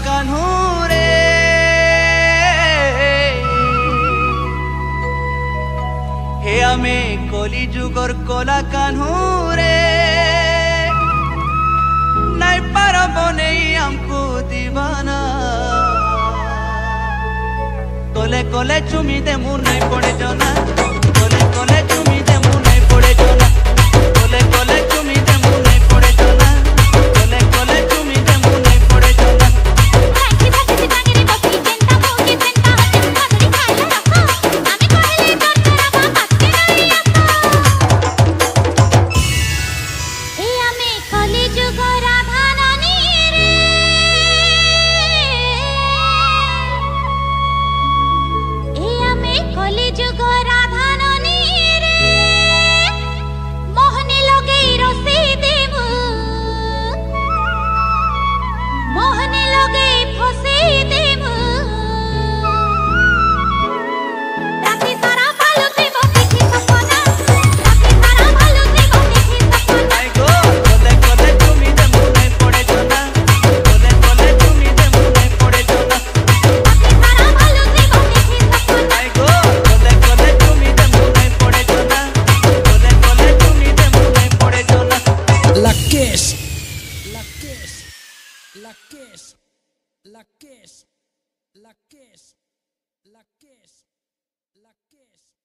কানহুরে হে আমি কলি যুগর কলা কানহুরে নাই পারব নেই আমকু দিবানা কোলে কোলে চুমি দে মু নাই পড়ে জনা কোলে কোলে চুমি দে মু নাই পড়ে জনা কোলে কোলে চুমি দে মু নাই পড়ে জনা কোলে কোলে চুমি দে মু নাই পড়ে জনা রাখি রাখি টাঙ্গিরে বসি চেন্তা মুকে চেন্তা হাতে ধরি খাইলা রাখো আমি কইলে তোর তোরা হাতে নাই আপা এ আমি কলি যুগ রাধারানী রে এ আমি কলি যুগ রাধারানী রে মোহনী লগেই রসি দেবু মোহনী লগেই ফসি দেবু রাতি সারা ভালো দেব দেখি সপনা রাতি সারা ভালো দেব দেখি সপনা আই গো কোলে কোলে চুমি দে মু নাই পড়ে জনা কোলে কোলে চুমি দে মু নাই পড়ে জনা রাতি সারা ভালো দেব দেখি সপনা আই গো কোলে কোলে চুমি দে মু নাই পড়ে জনা কোলে কোলে চুমি দে মু নাই পড়ে জনা La Kiss, La Kiss, La Kiss, La Kiss, La Kiss, La Kiss, La Kiss.